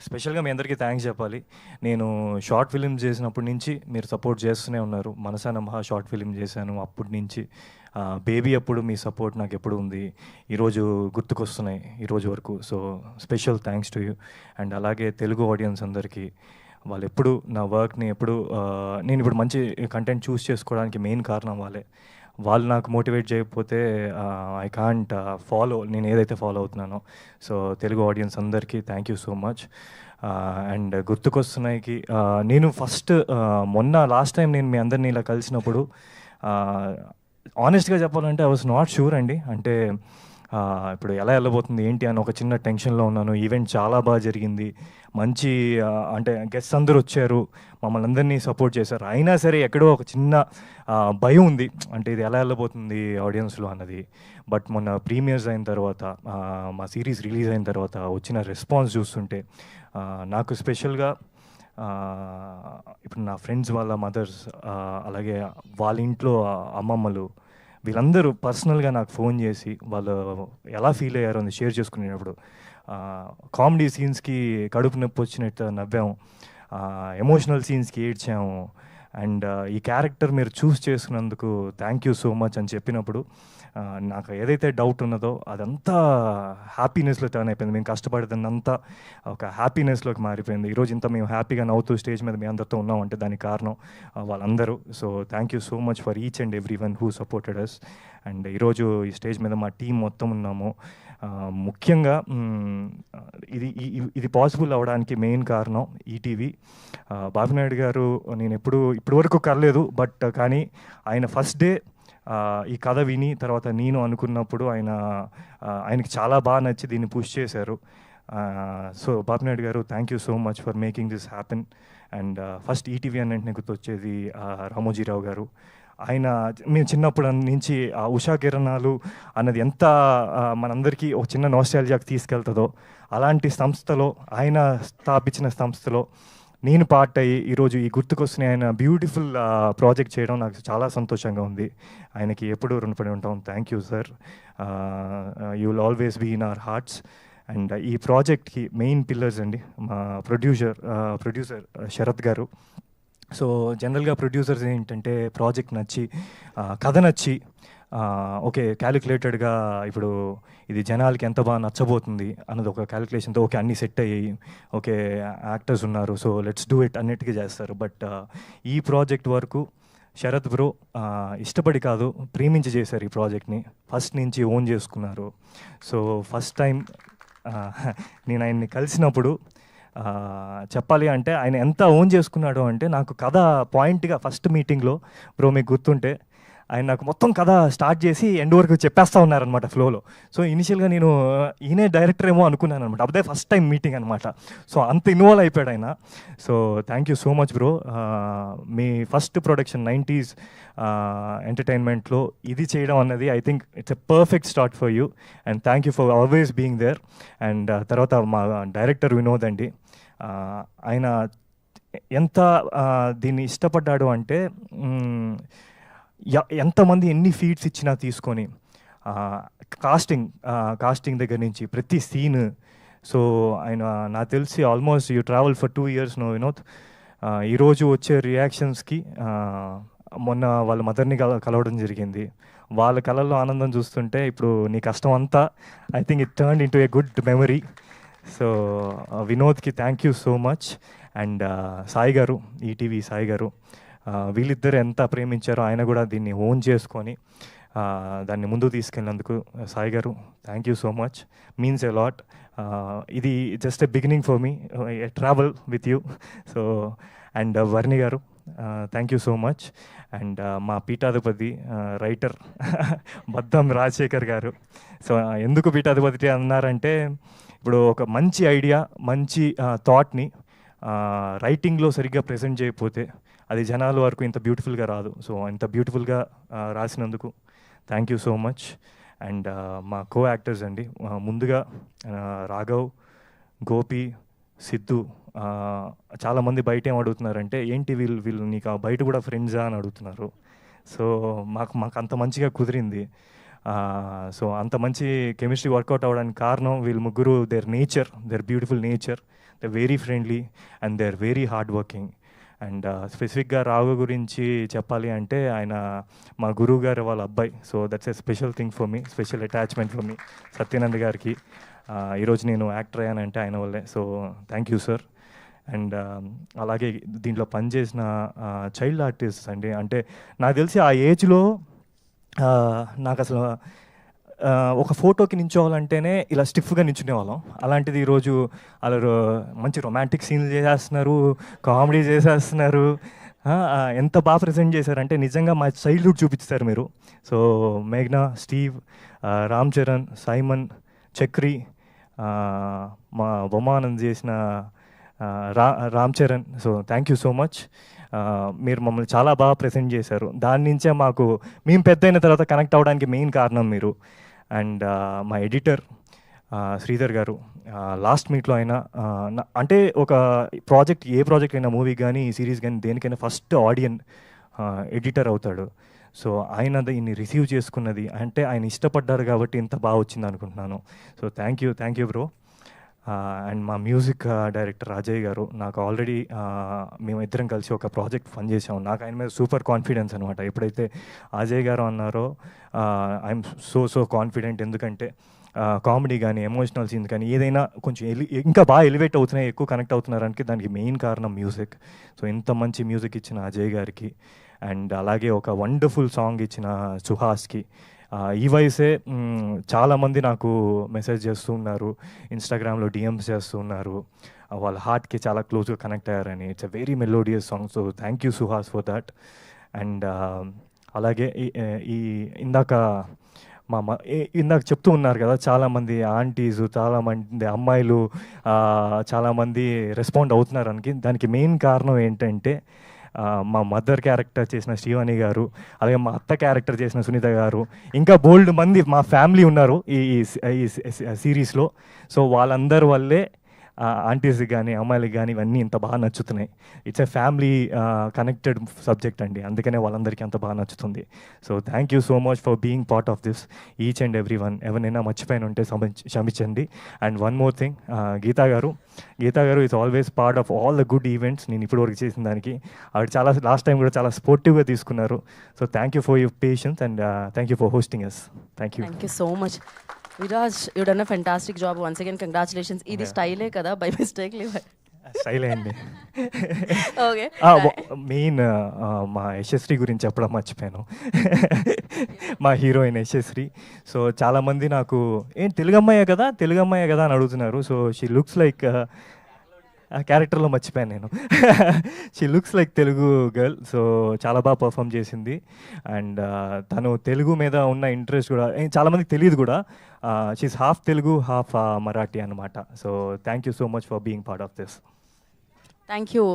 స్పెషల్‌గా మీ అందరికీ థాంక్స్ చెప్పాలి. నేను షార్ట్ ఫిల్మ్స్ చేసినప్పటి నుంచి మీరు సపోర్ట్ చేస్తూనే ఉన్నారు. 'మనసా నమః' షార్ట్ ఫిల్మ్ చేశాను అప్పటి నుంచి. 'బేబీ' అప్పుడు మీ సపోర్ట్ నాకెప్పుడు ఉంది. ఈరోజు గుర్తుకొస్తున్నాయి ఈరోజు వరకు. So, special thanks to you. And అలాగే తెలుగు ఆడియన్స్ అందరికీ వాళ్ళెప్పుడు నా వర్క్‌ని ఎప్పుడు నేనిప్పుడు మంచి కంటెంట్ చూస్ చేసుకోవడానికి మెయిన్ కారణం వాళ్ళే. వాళ్ళు నాకు మోటివేట్ చేయకపోతే ఐ కాంట్ ఫాలో నేను ఏదైతే ఫాలో అవుతున్నానో. సో, తెలుగు ఆడియన్స్ అందరికీ thank you so much. And గుర్తుకొస్తున్నాయికి నేను ఫస్ట్ మొన్న లాస్ట్ టైం నేను మీ అందరిని ఇలా కలిసినప్పుడు ఆనెస్ట్‌గా చెప్పాలంటే ఐ వాస్ నాట్ షూర్ అండి. అంటే ఇప్పుడు ఎలా వెళ్ళబోతుంది ఏంటి అని ఒక చిన్న టెన్షన్‌లో ఉన్నాను. ఈవెంట్ చాలా బాగా జరిగింది. మంచి అంటే గెస్ట్స్ అందరూ వచ్చారు. మమ్మల్ని అందరినీ సపోర్ట్ చేశారు. అయినా సరే ఎక్కడో ఒక చిన్న భయం ఉంది. అంటే ఇది ఎలా వెళ్ళబోతుంది ఆడియన్స్‌లో అన్నది. బట్ మొన్న ప్రీమియర్స్ అయిన తర్వాత మా సీరీస్ రిలీజ్ అయిన తర్వాత వచ్చిన రెస్పాన్స్ చూస్తుంటే నాకు స్పెషల్‌గా ఇప్పుడు నా ఫ్రెండ్స్ వాళ్ళ మదర్స్ అలాగే వాళ్ళ ఇంట్లో అమ్మమ్మలు వీళ్ళందరూ పర్సనల్గా నాకు ఫోన్ చేసి వాళ్ళు ఎలా ఫీల్ అయ్యారో అని షేర్ చేసుకునేటప్పుడు కామెడీ సీన్స్కి కడుపు నొప్పి వచ్చినట్టు నవ్వాము, ఎమోషనల్ సీన్స్కి ఏడ్చాము. అండ్ ఈ క్యారెక్టర్ మీరు చూస్ చేసుకున్నందుకు థ్యాంక్ యూ సో మచ్ అని చెప్పినప్పుడు నాకు ఏదైతే డౌట్ ఉన్నదో అదంతా హ్యాపీనెస్లో టర్న్ అయిపోయింది. మేము కష్టపడేదంతా ఒక హ్యాపీనెస్లోకి మారిపోయింది. ఈరోజు ఇంత మేము హ్యాపీగా నవ్వుతూ స్టేజ్ మీద మీ అందరితో ఉన్నామంటే దానికి కారణం వాళ్ళందరూ. So thank you so much for each and every one who supported us. And ఈరోజు ఈ స్టేజ్ మీద మా టీం మొత్తం ఉన్నాము. ముఖ్యంగా ఇది పాసిబుల్ అవ్వడానికి మెయిన్ కారణం ఈటీవీ. బాబునాయుడు గారు నేను ఇప్పటి వరకు కలలేదు, బట్ కానీ ఆయన ఫస్ట్ డే ఈ కథ విని తర్వాత నేను అనుకున్నప్పుడు ఆయనకి చాలా బాగా నచ్చి దీన్ని పుష్ చేశారు. సో బాబునాయుడు గారు thank you so much for making this happen. And first ETV అన్నింటినీ గుర్తొచ్చేది రామోజీరావు గారు. ఆయన మేము చిన్నప్పుడు నుంచి ఉషా కిరణాలు అన్నది ఎంత మనందరికీ ఒక చిన్న నోస్టాల్జియాకి తీసుకెళ్తుందో అలాంటి సంస్థలో ఆయన స్థాపించిన సంస్థలో నేను పార్ట్ అయ్యి ఈరోజు ఈ గుర్తుకొస్తున్న ఆయన బ్యూటిఫుల్ ప్రాజెక్ట్ చేయడం నాకు చాలా సంతోషంగా ఉంది. ఆయనకి ఎప్పుడూ రుణపడి ఉంటాం. Thank you sir. You will always be in our hearts. And ఈ ప్రాజెక్ట్కి మెయిన్ పిల్లర్స్ అండి మా ప్రొడ్యూసర్ శరత్ గారు. సో జనరల్గా ప్రొడ్యూసర్స్ ఏంటంటే ప్రాజెక్ట్ నచ్చి కథ నచ్చి ఓకే క్యాలిక్యులేటెడ్గా ఇప్పుడు ఇది జనాలకి ఎంత బాగా నచ్చబోతుంది అన్నది ఒక క్యాలిక్యులేషన్తో ఓకే అన్నీ సెట్ అయ్యాయి, ఓకే యాక్టర్స్ ఉన్నారు, సో లెట్స్ డూ ఇట్ అన్నిటికీ చేస్తారు. బట్ ఈ ప్రాజెక్ట్ వరకు శరత్ బ్రో ఇష్టపడి కాదు ప్రేమించి చేశారు ఈ ప్రాజెక్ట్ని. ఫస్ట్ నుంచి ఓన్ చేసుకున్నారు. సో ఫస్ట్ టైం నేను ఆయన్ని కలిసినప్పుడు చెప్పాలి అంటే ఆయన ఎంత ఓన్ చేసుకున్నాడు అంటే నాకు కథ పాయింట్గా ఫస్ట్ మీటింగ్లో బ్రో మీకు గుర్తుంటే ఆయన నాకు మొత్తం కథ స్టార్ట్ చేసి ఎండ్ వరకు చెప్పేస్తూ ఉన్నారనమాట ఫ్లోలో. సో ఇనిషియల్గా నేను ఈయనే డైరెక్టర్ ఏమో అనుకున్నాను అనమాట. అప్పుడే ఫస్ట్ టైం మీటింగ్ అనమాట. సో అంత ఇన్వాల్వ్ అయిపోయాడు ఆయన. So thank you so much bro. మీ ఫస్ట్ ప్రొడక్షన్ 90s ఎంటర్టైన్మెంట్లో ఇది చేయడం అన్నది I think it's a perfect start for you. And thank you for always being there. And తర్వాత మా డైరెక్టర్ వినోద్ అండి, ఆయన ఎంత దీన్ని ఇష్టపడ్డాడు అంటే ఎంతమంది ఎన్ని ఫీడ్స్ ఇచ్చినా తీసుకొని కాస్టింగ్ దగ్గర నుంచి ప్రతి సీన్. సో ఆయన నాకు తెలిసి almost you travel for 2 years no Vinod. ఈరోజు వచ్చే రియాక్షన్స్కి మొన్న వాళ్ళ మదర్ని కలవడం జరిగింది. వాళ్ళ కళల్లో ఆనందం చూస్తుంటే ఇప్పుడు నీ కష్టం అంతా I think it turn into a good memory. So వినోద్కి thank you so much. And Sai గారు, ఈటీవీ సాయి గారు, వీళ్ళిద్దరు ఎంత ప్రేమించారో ఆయన కూడా దీన్ని ఓన్ చేసుకొని దాన్ని ముందుకు తీసుకెళ్ళినందుకు సాయి గారు thank you so much, means a lot. ఇది just a beginning for me, a travel with you. So and Varni గారు thank you so much. And మా పీఠాధిపతి రైటర్ బద్దం రాజశేఖర్ గారు. సో ఎందుకు పీఠాధిపతి అన్నారంటే ఇప్పుడు ఒక మంచి ఐడియా మంచి థాట్ని రైటింగ్లో సరిగ్గా ప్రజెంట్ చేయకపోతే అది జనాల వరకు ఇంత బ్యూటిఫుల్గా రాదు. సో ఇంత బ్యూటిఫుల్గా రాసినందుకు thank you so much. And మా కో యాక్టర్స్ అండి, ముందుగా రాఘవ్, గోపి, సిద్ధు. చాలామంది బయట ఏం అడుగుతున్నారంటే ఏంటి వీళ్ళు నీకు బయట కూడా ఫ్రెండ్సా అని అడుగుతున్నారు. సో మాకు అంత మంచిగా కుదిరింది. సో అంత మంచి కెమిస్ట్రీ వర్కౌట్ అవ్వడానికి కారణం వీళ్ళు ముగ్గురు, their beautiful nature, they very friendly and they are very hard working. And స్పెసిఫిక్గా రాఘవ గురించి చెప్పాలి అంటే ఆయన మా గురువు గారు వాళ్ళ అబ్బాయి. So that's a special thing for me, special attachment for me Satyanand గారికి. ఈరోజు నేను యాక్టర్ అయ్యానంటే ఆయన వల్లే. So thank you sir. And అలాగే దీంట్లో పనిచేసిన చైల్డ్ ఆర్టిస్ట్ అండి, అంటే నాకు తెలిసి ఆ ఏజ్లో నాకు అసలు ఒక ఫోటోకి నించోవాలంటేనే ఇలా స్టిఫ్గా నించునేవాళ్ళం. అలాంటిది ఈరోజు అలా మంచి రొమాంటిక్ సీన్లు చేసేస్తున్నారు, కామెడీ చేసేస్తున్నారు. ఎంత బాగా ప్రజెంట్ చేశారంటే నిజంగా మా చైల్డ్హుడ్ చూపిస్తారు మీరు. సో మేఘ్నా, స్టీవ్, రామ్ చరణ్, సైమన్, చక్రి, మా బొమ్మానంద్ చేసిన Ram Charan. So thank you so much. మీరు మమ్మల్ని చాలా బాగా ప్రెజెంట్ చేశారు. దాని నుంచే మాకు మేము పెద్ద అయిన తర్వాత కనెక్ట్ అవ్వడానికి మెయిన్ కారణం మీరు. అండ్ మా ఎడిటర్ శ్రీధర్ గారు, లాస్ట్ మీట్లో అయినా అంటే ఒక ప్రాజెక్ట్, ఏ ప్రాజెక్ట్ అయినా, మూవీ కానీ సిరీస్ కానీ దేనికైనా ఫస్ట్ ఆడియన్ ఎడిటర్ అవుతాడు. సో ఆయన దీన్ని రిసీవ్ చేసుకున్నది అంటే ఆయన ఇష్టపడ్డారు కాబట్టి ఇంత బాగా వచ్చింది అనుకుంటున్నాను. So thank you bro. And మా మ్యూజిక్ డైరెక్టర్ అజయ్ గారు, నాకు ఆల్రెడీ మేము ఇద్దరం కలిసి ఒక ప్రాజెక్ట్ పని చేసాము. నాకు ఆయన మీద సూపర్ కాన్ఫిడెన్స్ అనమాట. ఎప్పుడైతే అజయ్ గారు అన్నారో ఐఎమ్ సో కాన్ఫిడెంట్. ఎందుకంటే కామెడీ కానీ, ఎమోషనల్ సీన్స్ కానీ ఏదైనా కొంచెం ఇంకా బాగా ఎలివేట్ అవుతున్నాయి, ఎక్కువ కనెక్ట్ అవుతున్నారంటే దానికి మెయిన్ కారణం మ్యూజిక్. సో ఇంత మంచి మ్యూజిక్ ఇచ్చిన అజయ్ గారికి, అండ్ అలాగే ఒక వండర్ఫుల్ సాంగ్ ఇచ్చిన సుహాస్కి. ఈ వయసే చాలామంది నాకు మెసేజ్ చేస్తూ ఉన్నారు, ఇన్స్టాగ్రామ్లో డిఎమ్స్ చేస్తూ ఉన్నారు, వాళ్ళ హార్ట్కి చాలా క్లోజ్గా కనెక్ట్ అయ్యారని. It's a very melodious song. So thank you Suhas for that. And అలాగే ఈ ఇందాక ఇందాక చెప్తూ ఉన్నారు కదా, చాలామంది ఆంటీస్, చాలామంది అమ్మాయిలు చాలామంది రెస్పాండ్ అవుతున్నారని. దానికి మెయిన్ కారణం ఏంటంటే మా మదర్ క్యారెక్టర్ చేసిన శ్రీవాణి గారు, అలాగే మా అత్త క్యారెక్టర్ చేసిన సునీత గారు, ఇంకా బోల్డ్ మంది మా ఫ్యామిలీ ఉన్నారు ఈ సిరీస్లో. సో వాళ్ళందరి వల్లే ఆంటీస్కి కానీ, అమ్మాయిలకి కానీ ఇవన్నీ ఇంత బాగా నచ్చుతున్నాయి. It's a family connected subject అండి, అందుకనే వాళ్ళందరికీ అంత బాగా నచ్చుతుంది. So thank you so much for being part of this, each and every one. ఎవరైనా మర్చిపోయిన ఉంటే క్షమించండి. And one more thing, Geetha గారు is always part of all the good events. నేను ఇప్పటివరకు చేసిన దానికి ఆవిడ చాలా లాస్ట్ టైం కూడా చాలా స్పోర్టివ్గా తీసుకున్నారు. So thank you for your patience and thank you for hosting us. Thank you so much. Viraj, you done a fantastic job. Once again, congratulations. Idi style hai kada, by mistake leave. Style అండి. Okay. Main మా యశస్వి గురించి చెప్పడం మర్చిపోయాను. మా heroine Yashasvi. So చాలామంది నాకు తెలుగు అమ్మాయే కదా అని అడుగుతున్నారు. సో షీ లుక్స్ లైక్, క్యారెక్టర్లో మర్చిపోయాను నేను. She looks like Telugu girl. So చాలా బాగా పర్ఫామ్ చేసింది. అండ్ తను తెలుగు మీద ఉన్న ఇంట్రెస్ట్ కూడా చాలామందికి తెలియదు కూడా. She's half Telugu, half Marathi అనమాట. So thank you so much for being part of this. Thank you.